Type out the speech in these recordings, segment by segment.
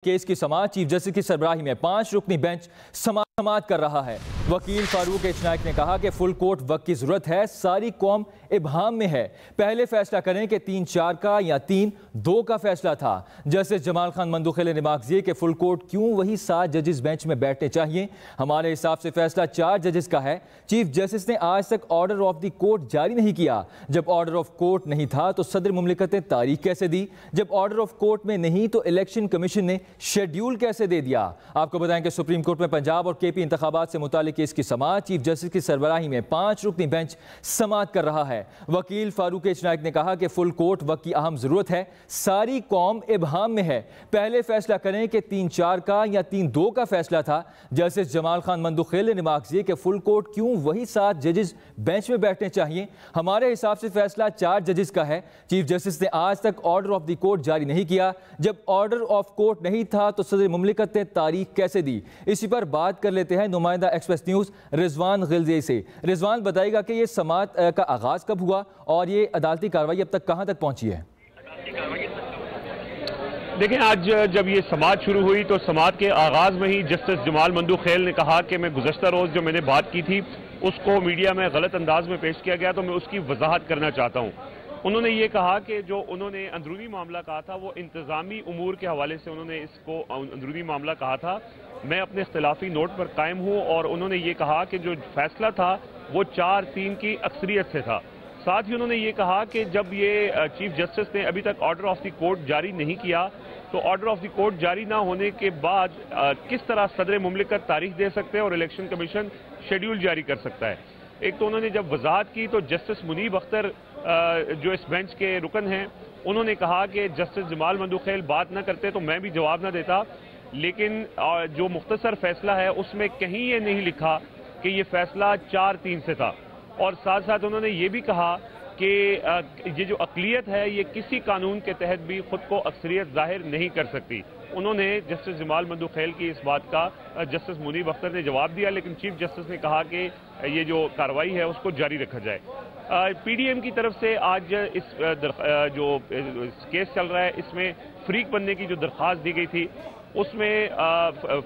Case کی سماعت chief justice کی سربراہی میں 5 رکنی بینچ سماعت کر رہا ہے۔ وکیل فاروق ایچ نائک نے کہا کہ فل کورٹ وقت کی ضرورت ہے، ساری قوم ابہام میں ہے، پہلے فیصلہ کریں کہ 3-4 کا یا 3-2 کا فیصلہ تھا۔ جسٹس جمال خان مندوخیل نے ریمارکس دیے کہ فل کورٹ کیوں وہی 7 ججز بینچ میں بیٹھنے چاہیے، ہمارے حساب سے فیصلہ 4 ججز کا ہے۔ چیف جسٹس نے آج تک آرڈر آف دی کورٹ جاری نہیں کیا، جب آرڈر آف کورٹ نہیں تھا تو صدر مملکت نے تاریخ کیسے دی، جب آرڈر آف کورٹ میں نہیں تو الیکشن کمیشن نے شیڈیول کیسے دے دیا۔ آپ کو بتائیں کہ سپریم کورٹ میں پنجاب اور کے پی انتخابات سے متعلق کیس کی سماعت چیف جسٹس کی سربراہی میں 5 رکنی بینچ سماعت کر رہا ہے۔ وکیل فاروق ایچ نائک نے کہا کہ فل کورٹ وقت کی اہم ضرورت ہے، ساری قوم ابہام میں ہے، پہلے فیصلہ کریں کہ 3-4 کا یا 3-2 کا فیصلہ تھا۔ جسٹس جمال خان مندوخیل نے ریمارکس دیے کہ فل کورٹ کیوں وہی 7 ججز بینچ میں بیٹھنے چاہیے، ہمارے حساب سے فیصلہ 4 ججز کا ہے۔ چیف جسٹس نے آج تک آرڈر آف دی کورٹ جاری نہیں کیا، جب آرڈر آف کورٹ نہیں تھا تو صدر مملکت نے تاریخ کیسے دی۔ اسی پر بات کر لیتے ہیں نمائندہ ایکسپریس نیوز رضوان غلزی سے۔ رضوان بتائے گا کہ یہ سماعت کا آغاز کب ہوا اور یہ عدالتی کارروائی اب تک کہاں تک پہنچی ہے؟ دیکھیں، آج جب یہ سماعت شروع ہوئی تو سماعت کے آغاز میں ہی جسٹس جمال مندوخیل نے کہا کہ میں گزشتہ روز جو میں نے بات کی تھی اس کو میڈیا میں غلط انداز میں پیش کیا گیا تو میں اس کی وضاحت کرنا چاہتا ہوں۔ انہوں نے یہ کہا کہ جو انہوں نے اندرونی معاملہ کہا تھا وہ انتظامی امور کے حوالے سے انہوں نے اس کو اندرونی معاملہ کہا تھا، میں اپنے اختلافی نوٹ پر قائم ہوں، اور انہوں نے یہ کہا کہ جو فیصلہ تھا وہ 4-3 کی اکثریت سے تھا۔ ساتھ ہی انہوں نے یہ کہا کہ جب یہ چیف جسٹس نے ابھی تک آرڈر آف دی کورٹ جاری نہیں کیا تو آرڈر آف دی کورٹ جاری نہ ہونے کے بعد کس طرح صدر مملکت تاریخ دے سکتے ہیں اور الیکشن کمیشن شیڈیول جاری کر سکتا ہے۔ ایک تو انہوں نے جب وضاحت کی تو جسٹس منیب اختر جو اس بینچ کے رکن ہیں انہوں نے کہا کہ جسٹس جمال مندوخیل بات نہ کرتے تو میں بھی جواب نہ دیتا، لیکن جو مختصر فیصلہ ہے اس میں کہیں یہ نہیں لکھا کہ یہ فیصلہ 4-3 سے تھا، اور ساتھ ساتھ انہوں نے یہ بھی کہا کہ یہ جو اقلیت ہے یہ کسی قانون کے تحت بھی خود کو اکثریت ظاہر نہیں کر سکتی۔ انہوں نے جسٹس جمال مندوخیل کی اس بات کا جسٹس منیب اختر نے جواب دیا، لیکن چیف جسٹس نے کہا کہ یہ جو کارروائی ہے اس کو جاری رکھا جائے۔ پی ڈی ایم کی طرف سے آج اس جو کیس چل رہا ہے اس میں فریق بننے کی جو درخواست دی گئی تھی اس میں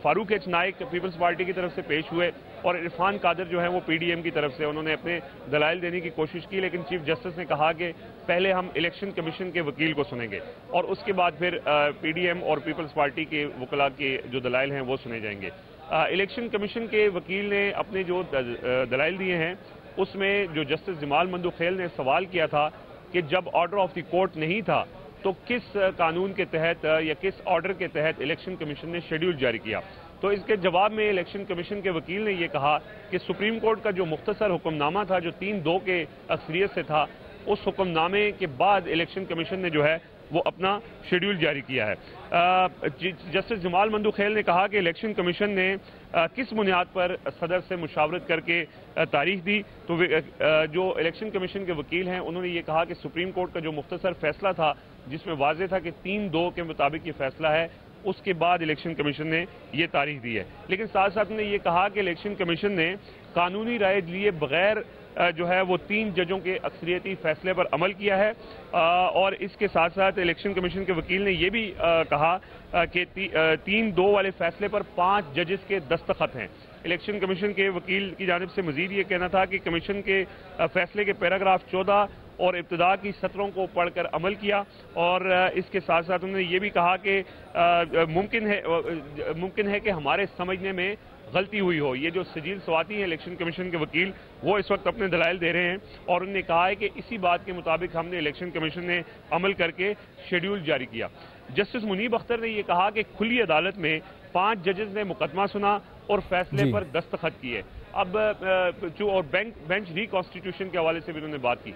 فاروق ایچ نائک پیپلز پارٹی کی طرف سے پیش ہوئے اور عرفان قادر جو ہیں وہ پی ڈی ایم کی طرف سے انہوں نے اپنے دلائل دینے کی کوشش کی، لیکن چیف جسٹس نے کہا کہ پہلے ہم الیکشن کمیشن کے وکیل کو سنیں گے اور اس کے بعد پھر پی ڈی ایم اور پیپلز پارٹی کے وکلاء کے جو دلائل ہیں وہ سنے جائیں گے۔ الیکشن کمیشن کے وکیل نے اپنے جو دلائل دیے ہیں اس میں جو جسٹس جمال مندوخیل نے سوال کیا تھا کہ جب آرڈر آف دی کورٹ نہیں تھا تو کس قانون کے تحت یا کس آرڈر کے تحت الیکشن کمیشن نے شیڈیول جاری کیا، تو اس کے جواب میں الیکشن کمیشن کے وکیل نے یہ کہا کہ سپریم کورٹ کا جو مختصر حکم نامہ تھا جو 3-2 کے اکثریت سے تھا، اس حکم نامے کے بعد الیکشن کمیشن نے جو ہے وہ اپنا شیڈیول جاری کیا ہے۔ جسٹس جمال مندوخیل نے کہا کہ الیکشن کمیشن نے کس بنیاد پر صدر سے مشاورت کر کے تاریخ دی، تو جو الیکشن کمیشن کے وکیل ہیں انہوں نے یہ کہا کہ سپریم کورٹ کا جو مختصر فیصلہ تھا جس میں واضح تھا کہ 3-2 کے مطابق یہ فیصلہ ہے، اس کے بعد الیکشن کمیشن نے یہ تاریخ دی ہے، لیکن ساتھ ساتھ نے یہ کہا کہ الیکشن کمیشن نے قانونی رائے لیے بغیر جو ہے وہ 3 ججوں کے اکثریتی فیصلے پر عمل کیا ہے، اور اس کے ساتھ ساتھ الیکشن کمیشن کے وکیل نے یہ بھی کہا کہ 3-2 والے فیصلے پر 5 ججز کے دستخط ہیں۔ الیکشن کمیشن کے وکیل کی جانب سے مزید یہ کہنا تھا کہ کمیشن کے فیصلے کے پیراگراف 14 اور ابتدا کی سطروں کو پڑھ کر عمل کیا، اور اس کے ساتھ ساتھ انہوں نے یہ بھی کہا کہ ممکن ہے کہ ہمارے سمجھنے میں غلطی ہوئی ہو۔ یہ جو سجیل سواتی ہیں الیکشن کمیشن کے وکیل وہ اس وقت اپنے دلائل دے رہے ہیں اور انہوں نے کہا ہے کہ اسی بات کے مطابق ہم نے الیکشن کمیشن نے عمل کر کے شیڈیول جاری کیا۔ جسٹس منیب اختر نے یہ کہا کہ کھلی عدالت میں 5 ججز نے مقدمہ سنا اور فیصلے پر دستخط کیے۔ اب اور بینچ ری کانسٹیٹیوشن کے حوالے سے بھی انہوں نے بات کی۔